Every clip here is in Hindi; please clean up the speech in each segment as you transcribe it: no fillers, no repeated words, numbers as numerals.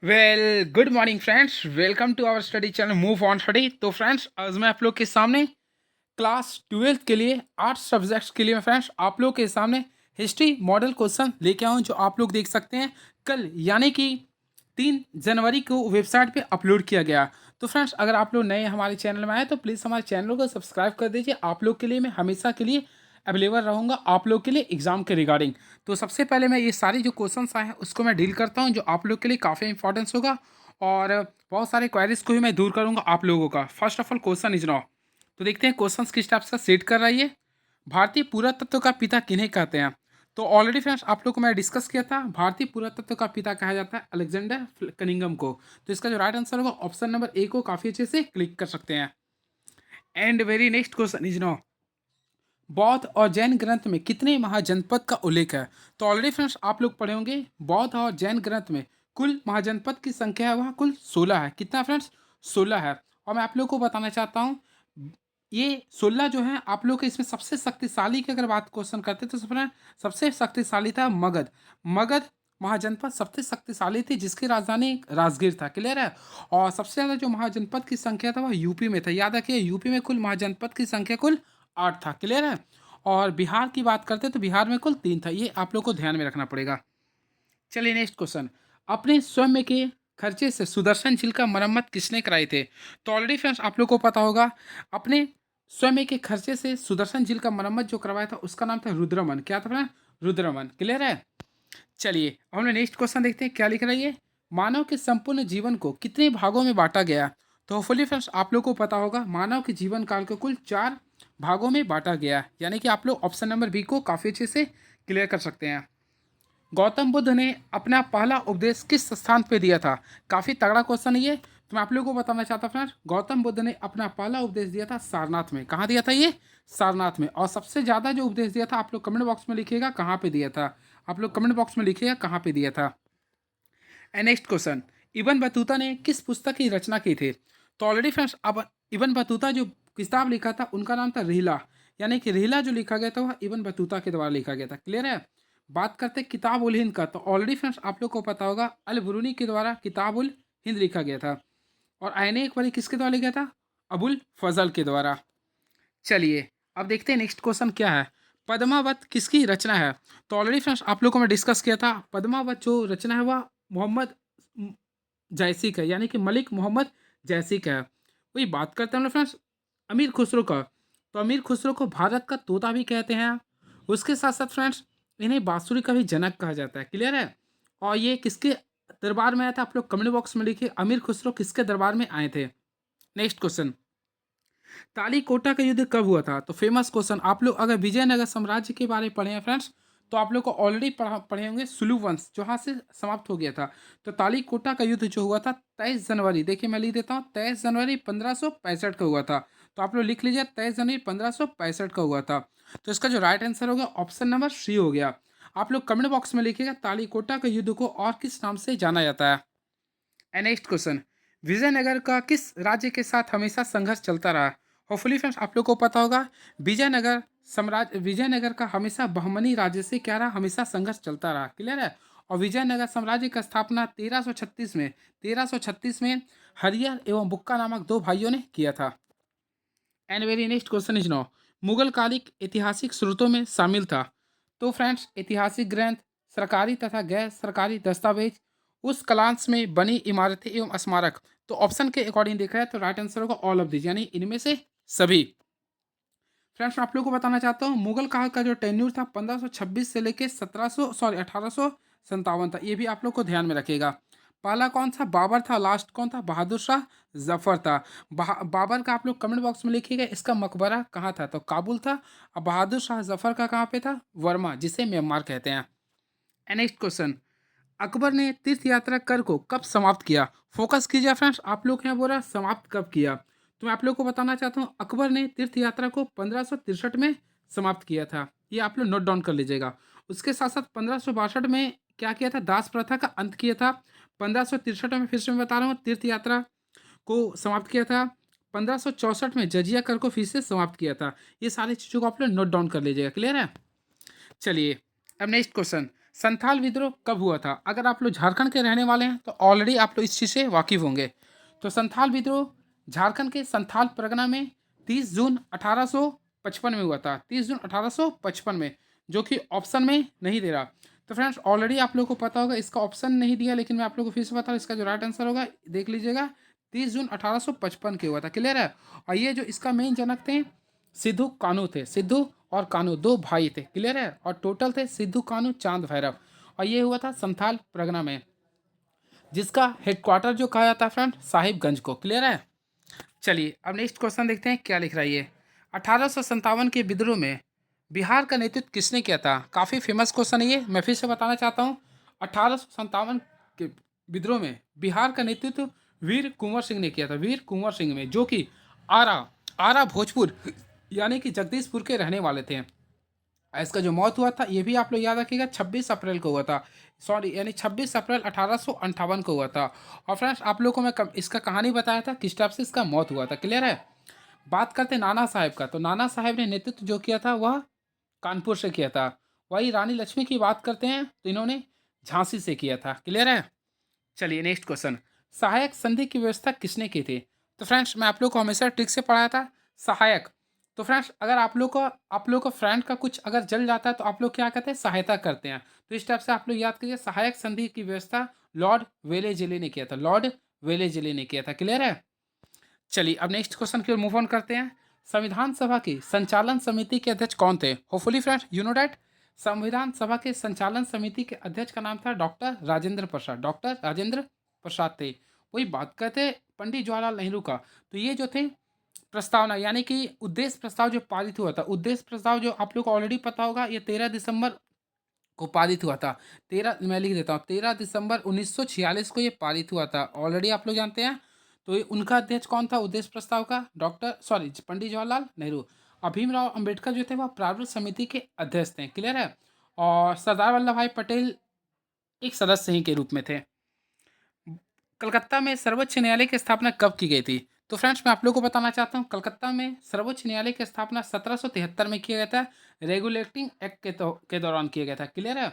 Good morning friends, welcome to our study channel move on study. तो फ्रेंड्स, आज मैं आप लोग के सामने क्लास 12th के लिए 8 सब्जेक्ट्स के लिए मैं फ्रेंड्स आप लोग के सामने हिस्ट्री मॉडल क्वेश्चन लेके आऊँ, जो आप लोग देख सकते हैं कल यानी कि 3 जनवरी को वेबसाइट पे अपलोड किया गया। तो फ्रेंड्स, अगर आप लोग नए हमारे चैनल में आए तो प्लीज़ हमारे चैनल को सब्सक्राइब कर दीजिए। आप लोग के लिए मैं हमेशा के लिए अवेलेबल रहूँगा आप लोग के लिए एग्जाम के रिगार्डिंग। तो सबसे पहले मैं ये सारी जो क्वेश्चंस आए हैं उसको मैं डील करता हूँ, जो आप लोग के लिए काफ़ी इंपॉर्टेंस होगा और बहुत सारे क्वेरीज को भी मैं दूर करूँगा आप लोगों का। First of all question is now. तो देखते हैं क्वेश्चंस किस टाइप का सेट कर रही है। भारतीय पुरातत्व का पिता किन्हें कहते हैं? तो ऑलरेडी फ्रेंड्स आप लोग को मैं डिस्कस किया था, भारतीय पुरातत्व का पिता कहा जाता है अलेक्जेंडर कनिंगम को। तो इसका जो राइट आंसर होगा ऑप्शन नंबर ए को काफ़ी अच्छे से क्लिक कर सकते हैं। And very next question is now, बौद्ध और जैन ग्रंथ में कितने महाजनपद का उल्लेख है? तो ऑलरेडी फ्रेंड्स आप लोग पढ़े होंगे, बौद्ध और जैन ग्रंथ में कुल महाजनपद की संख्या है वह कुल 16 है। कितना फ्रेंड्स? 16 है। और मैं आप लोग को बताना चाहता हूँ, ये 16 जो है आप लोग के इसमें सबसे शक्तिशाली की अगर बात क्वेश्चन करते तो सबसे शक्तिशाली था मगध। मगध महाजनपद सबसे शक्तिशाली थी, जिसकी राजधानी राजगीर था। क्लियर है? और सबसे ज़्यादा जो महाजनपद की संख्या था वह यूपी में था। याद रखिए, यूपी में कुल महाजनपद की संख्या कुल 8 था। क्लियर है? और बिहार की बात करते तो बिहार में कुल 3 था। ये आप लोग को ध्यान में रखना पड़ेगा। चलिए नेक्स्ट क्वेश्चन, अपने स्वयं के खर्चे से सुदर्शन झील का मरम्मत किसने कराई थे? तो ऑलरेडी फ्रेंड्स आप लोग को पता होगा, अपने स्वयं के खर्चे से सुदर्शन झील का मरम्मत जो करवाया था उसका नाम था रुद्रमन। क्या था फ्रेंड? रुद्रमन। क्लियर है? चलिए अब हम लोग नेक्स्ट क्वेश्चन देखते हैं क्या लिख रहा है ये। मानव के संपूर्ण जीवन को कितने भागों में बांटा गया? तो होपफुली फ्रेंड्स आप लोग को पता होगा, मानव के जीवन काल को कुल 4 भागों में बांटा गया। यानी कि आप लोग ऑप्शन नंबर बी को काफ़ी अच्छे से क्लियर कर सकते हैं। गौतम बुद्ध ने अपना पहला उपदेश किस स्थान पे दिया था? काफ़ी तगड़ा क्वेश्चन है ये। तो मैं आप लोगों को बताना चाहता हूँ फ्रेंड्स, गौतम बुद्ध ने अपना पहला उपदेश दिया था सारनाथ में। कहाँ दिया था ये? सारनाथ में। और सबसे ज़्यादा जो उपदेश दिया था, आप लोग कमेंट बॉक्स में लिखिएगा कहाँ पे दिया था। आप लोग कमेंट बॉक्स में लिखिएगा कहाँ पे दिया था। And next question, Ibn Battuta ने किस पुस्तक की रचना की थी? तो ऑलरेडी फ्रेंड्स अब इबन बतूता जो किताब लिखा था उनका नाम था रिहला। यानी कि रिहला जो लिखा गया था वह इबन बतूता के द्वारा लिखा गया था। क्लियर है? बात करते हैं किताब उल हिंद का। तो ऑलरेडी फ्रेंड्स आप लोग को पता होगा, अल बुरूनी के द्वारा किताब उल हिंद लिखा गया था। और आईने एक बारी किसके द्वारा लिखा था? अबुल फजल के द्वारा। चलिए अब देखते हैं नेक्स्ट क्वेश्चन क्या है। पद्मावत किसकी रचना है? तो ऑलरेडी फ्रेंड्स आप लोग को मैं डिस्कस किया था, पद्मावत जो रचना है वह मोहम्मद जैसी का, यानी कि मलिक मोहम्मद जैसी का है। वही बात करते हैं हम लोग फ्रेंड्स अमीर खुसरो का। तो अमीर खुसरो को भारत का तोता भी कहते हैं। उसके साथ साथ फ्रेंड्स इन्हें बांसुरी का भी जनक कहा जाता है। क्लियर है? और ये किसके दरबार में आया था? आप लोग कमेंट बॉक्स में लिखिए अमीर खुसरो किसके दरबार में आए थे। नेक्स्ट क्वेश्चन, तालीकोटा का युद्ध कब हुआ था? तो फेमस क्वेश्चन, आप लोग अगर विजयनगर साम्राज्य के बारे में पढ़े हैं फ्रेंड्स तो आप लोग को ऑलरेडी पढ़े होंगे सुलु वंश जहाँ से समाप्त हो गया था। तो तालीकोटा का युद्ध जो हुआ था 23 जनवरी, देखिए मैं लिख देता हूँ, 23 जनवरी 1565 का हुआ था। तो आप लोग लिख लीजिए 23 जनवरी 1565 का हुआ था। तो इसका जो राइट आंसर होगा ऑप्शन नंबर सी हो गया। आप लोग कमेंट बॉक्स में लिखिएगा तालीकोटा के युद्ध को और किस नाम से जाना जाता है। एंड नेक्स्ट क्वेश्चन, विजयनगर का किस राज्य के साथ हमेशा संघर्ष चलता रहा? होपफुली फ्रेंड्स आप लोग को पता होगा, विजयनगर का हमेशा बहमनी राज्य से क्या रहा? हमेशा संघर्ष चलता रहा। क्लियर है? और विजयनगर साम्राज्य का स्थापना 1336 में हरियर एवं बुक्का नामक 2 भाइयों ने किया था। And very next question is no, Mughal कालिक ऐतिहासिक स्रोतों में शामिल था। तो फ्रेंड्स ऐतिहासिक ग्रंथ, सरकारी तथा गैर सरकारी दस्तावेज, उस कालांश में बनी इमारतें एवं स्मारक। तो ऑप्शन के अकॉर्डिंग देखा है तो राइट आंसर होगा ऑल ऑफ दिस, यानी इनमें से सभी। फ्रेंड्स मैं आप लोग को बताना चाहता हूँ, मुगल काल का जो टेन्यूर था 1526 से लेके 1857 था। ये भी आप लोग को ध्यान में रखिएगा। पहला कौन था? बाबर था। लास्ट कौन था? बहादुर शाह जफर था। बाबर का आप लोग कमेंट बॉक्स में लिखिएगा इसका मकबरा कहाँ था? तो काबुल था। और बहादुर शाह जफर का कहाँ पे था? वर्मा, जिसे म्यांमार कहते हैं। नेक्स्ट क्वेश्चन, अकबर ने तीर्थ यात्रा कर को कब समाप्त किया? फोकस कीजिए फ्रेंड्स, आप लोग यहाँ बोल रहा समाप्त कब किया। तो मैं आप लोग को बताना चाहता हूँ, अकबर ने तीर्थ यात्रा को 1563 में समाप्त किया था। ये आप लोग नोट डाउन कर लीजिएगा। उसके साथ साथ 1562 में क्या किया था? दास प्रथा का अंत किया था। 1563 में फिर से मैं बता रहा हूँ तीर्थ यात्रा को समाप्त किया था। 1564 में जजिया कर को फिर से समाप्त किया था। ये सारी चीज़ों को आप लोग नोट डाउन कर लीजिएगा। क्लियर है? चलिए अब नेक्स्ट क्वेश्चन, संथाल विद्रोह कब हुआ था? अगर आप लोग झारखंड के रहने वाले हैं तो ऑलरेडी आप लोग इस चीज़ से वाकिफ़ होंगे। तो संथाल विद्रोह झारखंड के संथाल परगना में 30 जून 1855 में हुआ था। 30 जून 1855 में, जो कि ऑप्शन में नहीं दे रहा। तो फ्रेंड्स ऑलरेडी आप लोगों को पता होगा, इसका ऑप्शन नहीं दिया, लेकिन मैं आप लोगों को फिर से बता रहा हूँ, इसका जो राइट आंसर होगा देख लीजिएगा, 30 जून 1855 के हुआ था। क्लियर है? और ये जो इसका मेन जनक थे सिद्धू कान्हू थे। सिद्धू और कान्हू दो भाई थे। क्लियर है? और टोटल थे सिद्धू कान्हू चांद भैरव। और ये हुआ था संथाल परगना में, जिसका हेडक्वार्टर जो कहा जाता है फ्रेंड साहिबगंज को। क्लियर है? चलिए अब नेक्स्ट क्वेश्चन देखते हैं क्या लिख रहा है ये। 1857 के विद्रोह में बिहार का नेतृत्व किसने किया था? काफ़ी फेमस क्वेश्चन है ये, मैं फिर से बताना चाहता हूँ। 1857 के विद्रोह में बिहार का नेतृत्व वीर कुंवर सिंह ने किया था। वीर कुंवर सिंह में, जो कि आरा आरा भोजपुर यानी कि जगदीशपुर के रहने वाले थे। इसका जो मौत हुआ था ये भी आप लोग याद रखिएगा 26 अप्रैल को हुआ था। सॉरी, यानी 26 अप्रैल 1858 को हुआ था। और फ्रेंड्स आप लोगों को मैं इसका कहानी बताया था किस टाइप से इसका मौत हुआ था। क्लियर है? बात करते हैं नाना साहेब का, तो नाना साहेब ने नेतृत्व जो किया था वह कानपुर से किया था। वही रानी लक्ष्मी की बात करते हैं तो इन्होंने झांसी से किया था। क्लियर है? चलिए नेक्स्ट क्वेश्चन। सहायक संधि की व्यवस्था किसने की थी? तो फ्रेंड्स मैं आप लोग को हमेशा ट्रिक से पढ़ाया था सहायक। तो फ्रेंड्स अगर आप लोग को फ्रेंड का कुछ अगर जल जाता है तो आप लोग क्या करते हैं? सहायता करते हैं। तो इस टाइप से आप लोग याद करिए, सहायक संधि की व्यवस्था लॉर्ड वेलेजली ने किया था। लॉर्ड वेलेजली ने किया था। क्लियर है? चलिए अब नेक्स्ट क्वेश्चन की ओर मूव ऑन करते हैं। संविधान सभा की संचालन समिति के अध्यक्ष कौन थे? Hopefully friends you know that. संविधान सभा के संचालन समिति के अध्यक्ष का नाम था डॉक्टर राजेंद्र प्रसाद। डॉक्टर राजेंद्र प्रसाद थे। वही बात करते पंडित जवाहरलाल नेहरू का, तो ये जो थे प्रस्तावना यानी कि उद्देश्य प्रस्ताव जो पारित हुआ था, उद्देश्य प्रस्ताव जो आप लोग को ऑलरेडी पता होगा, ये 13 दिसंबर को पारित हुआ था। 13 मैं लिख देता हूँ, 13 दिसंबर 1946 को ये पारित हुआ था। ऑलरेडी आप लोग जानते हैं। तो ये उनका अध्यक्ष कौन था उद्देश्य प्रस्ताव का? पंडित जवाहरलाल नेहरू। और भीमराव अंबेडकर जो थे वह प्रारूप समिति के अध्यक्ष थे। क्लियर है? और सरदार वल्लभ भाई पटेल एक सदस्य ही के रूप में थे। कलकत्ता में सर्वोच्च न्यायालय की स्थापना कब की गई थी? तो फ्रेंड्स मैं आप लोगों को बताना चाहता हूँ, कलकत्ता में सर्वोच्च न्यायालय की स्थापना 1773 में किया गया था। रेगुलेटिंग एक्ट के दौरान किया गया था। क्लियर है?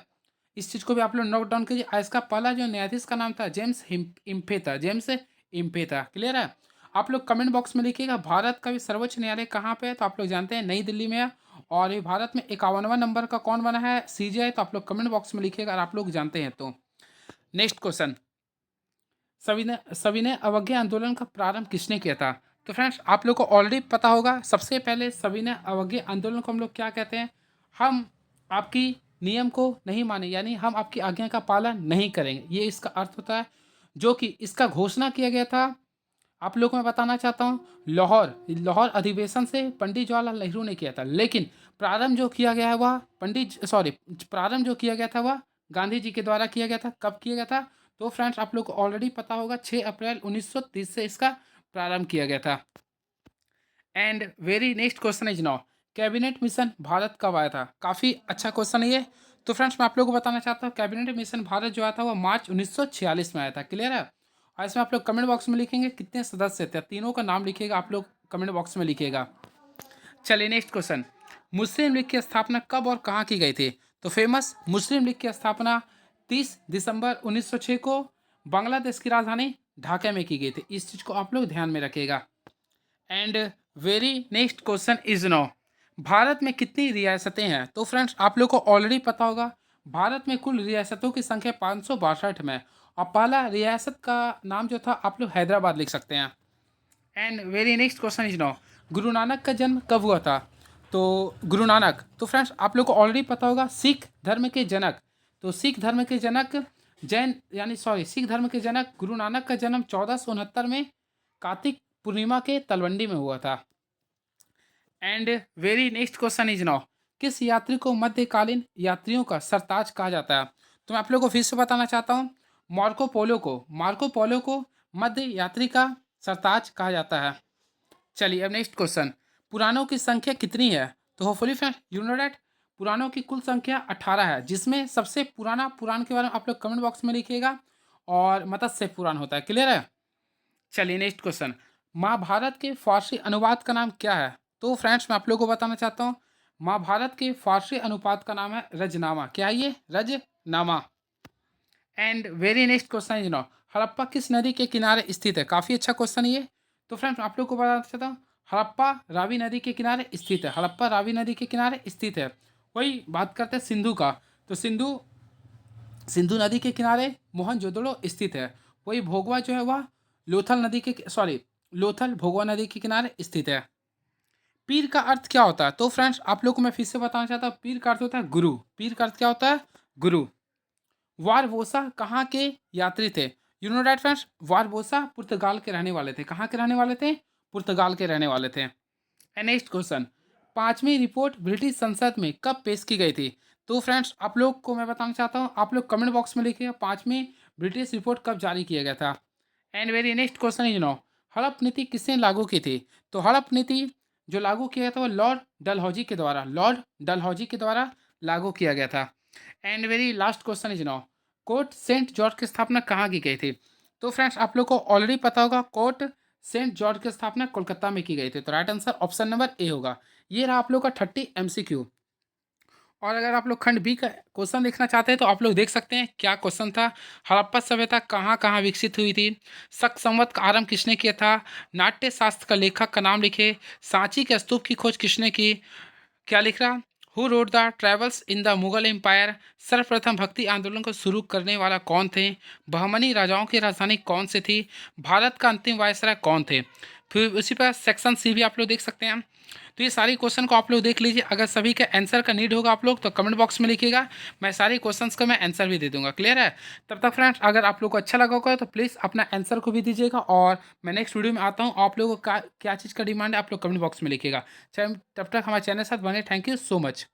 इस चीज़ को भी आप लोग नोट डाउन कीजिए। और इसका पहला जो न्यायाधीश का नाम था जेम्स इम्फे था। जेम्स इम्फे था। क्लियर है? आप लोग कमेंट बॉक्स में लिखिएगा भारत का भी सर्वोच्च न्यायालय कहाँ पे है, तो आप लोग जानते हैं नई दिल्ली में है। और ये भारत में 51वां नंबर का कौन बना है? सीजीआई। तो आप लोग कमेंट बॉक्स में लिखिएगा अगर आप लोग जानते हैं तो। Next question. सविनय अवज्ञा आंदोलन का प्रारंभ किसने किया था? तो फ्रेंड्स आप लोग को ऑलरेडी पता होगा, सबसे पहले सविनय अवज्ञा आंदोलन को हम लोग क्या कहते हैं? हम आपकी नियम को नहीं माने, यानी हम आपकी आज्ञा का पालन नहीं करेंगे, ये इसका अर्थ होता है। जो कि इसका घोषणा किया गया था, आप लोग को मैं बताना चाहता हूँ, लाहौर अधिवेशन से पंडित जवाहरलाल नेहरू ने किया था। लेकिन प्रारंभ जो किया गया है वह प्रारंभ जो किया गया था वह गांधी जी के द्वारा किया गया था। कब किया गया था? तो फ्रेंड्स आप लोग को ऑलरेडी पता होगा 6 अप्रैल 1930 से इसका प्रारंभ किया गया था। And very next question is now, cabinet mission Bharat कब आया था? काफ़ी अच्छा क्वेश्चन है ये। तो फ्रेंड्स मैं आप लोग को बताना चाहता हूँ, कैबिनेट मिशन भारत जो आया था वह मार्च 1946 में आया था। क्लियर है? और इसमें आप लोग कमेंट बॉक्स में लिखेंगे कितने सदस्य थे, तीनों का नाम लिखिएगा, आप लोग कमेंट बॉक्स में लिखिएगा। चलिए नेक्स्ट क्वेश्चन। मुस्लिम लीग की स्थापना कब और कहाँ की गई थी? तो फेमस मुस्लिम लीग की स्थापना 30 दिसंबर 1906 को बांग्लादेश की राजधानी ढाका में की गई थी। इस चीज़ को आप लोग ध्यान में रखिएगा। And very next question is no, Bharat में कितनी रियासतें हैं? तो फ्रेंड्स आप लोग को ऑलरेडी पता होगा, भारत में कुल रियासतों की संख्या 562 में। और पहला रियासत का नाम जो था आप लोग हैदराबाद लिख सकते हैं। And very next question is no, Guru Nanak का जन्म कब हुआ था? तो गुरु नानक, तो फ्रेंड्स आप लोग को ऑलरेडी पता होगा, सिख धर्म के जनक। तो सिख धर्म के जनक सिख धर्म के जनक गुरु नानक का जन्म 1469 में कार्तिक पूर्णिमा के तलवंडी में हुआ था। And very next question is now, किस यात्री को मध्यकालीन यात्रियों का सरताज कहा जाता है? तो मैं आप लोगों को फिर से बताना चाहता हूँ, मार्को पोलो को मध्य यात्री का सरताज कहा जाता है। चलिए अब नेक्स्ट क्वेश्चन, पुराणों की संख्या कितनी है? तो hopefully friend you know that, पुराणों की कुल संख्या 18 है, जिसमें सबसे पुराना पुराण के बारे में आप लोग कमेंट बॉक्स में लिखिएगा, और मत्स्य पुराण होता है। क्लियर है? चलिए नेक्स्ट क्वेश्चन, महाभारत के फारसी अनुवाद का नाम क्या है? तो फ्रेंड्स मैं आप लोगों को बताना चाहता हूँ, महाभारत के फारसी अनुवाद का नाम है रजनामा। क्या है ये? नामा। And very next question is no, Harappa किस नदी के किनारे स्थित है? काफ़ी अच्छा क्वेश्चन है ये। तो फ्रेंड्स आप लोग को बताना चाहता हूँ, हड़प्पा रावी नदी के किनारे स्थित है। हड़प्पा रावी नदी के किनारे स्थित है। वही बात करते हैं सिंधु का, तो सिंधु सिंधु नदी के किनारे मोहनजोदड़ो स्थित है। वही भोगवा जो है वह लोथल नदी के सॉरी लोथल भोगवा नदी के किनारे स्थित है। पीर का अर्थ क्या होता है? तो फ्रेंड्स आप लोग को मैं फिर से बताना चाहता हूँ, पीर का अर्थ होता है गुरु। पीर का अर्थ क्या होता है? गुरु। वारबोसा कहाँ के यात्री थे? यू नो दैट फ्रेंड्स, वारबोसा पुर्तगाल के रहने वाले थे। कहाँ के रहने वाले थे? पुर्तगाल के रहने वाले थे। एंड नेक्स्ट क्वेश्चन, पांचवी रिपोर्ट ब्रिटिश संसद में कब पेश की गई थी? तो फ्रेंड्स आप लोग को मैं बताना चाहता हूँ, आप लोग कमेंट बॉक्स में लिखिए पांचवी ब्रिटिश रिपोर्ट कब जारी किया गया था। And very next question is no, हड़प नीति किसने लागू की थी? तो हड़प नीति जो लागू किया था वो लॉर्ड डलहौजी के द्वारा, लॉर्ड डलहौजी के द्वारा लागू किया गया था। And very last question is no, fort saint George की स्थापना कहाँ की गई थी? तो फ्रेंड्स आप लोग को ऑलरेडी पता होगा, कोर्ट सेंट जॉर्ज की स्थापना कोलकाता में की गई थी। तो right answer option number A होगा। ये रहा आप लोग का 30 एमसीक्यू। और अगर आप लोग खंड बी का क्वेश्चन देखना चाहते हैं तो आप लोग देख सकते हैं क्या क्वेश्चन था। हड़प्पा सभ्यता कहाँ कहाँ विकसित हुई थी? शक संवत का आरंभ किसने किया था? नाट्य शास्त्र का लेखक का नाम लिखे। सांची के स्तूप की खोज किसने की? क्या लिख रहा? Who rode the travels in the Mughal empire? सर्वप्रथम भक्ति आंदोलन को शुरू करने वाला कौन थे? बहमनी राजाओं की राजधानी कौन सी थी? भारत का अंतिम वायसराय कौन थे? फिर उसी पर सेक्शन सी भी आप लोग देख सकते हैं। तो ये सारी क्वेश्चन को आप लोग देख लीजिए। अगर सभी का आंसर का नीड होगा आप लोग तो कमेंट बॉक्स में लिखिएगा, मैं सारे क्वेश्चंस का मैं आंसर भी दे दूंगा। क्लियर है? तब तक फ्रेंड्स अगर आप लोग को अच्छा लगा होगा तो प्लीज़ अपना आंसर को भी दीजिएगा, और मैं नेक्स्ट वीडियो में आता हूँ। आप लोगों को क्या चीज़ का डिमांड है आप लोग कमेंट बॉक्स में लिखिएगा। तब तक हमारे चैनल के साथ बने। Thank you so much.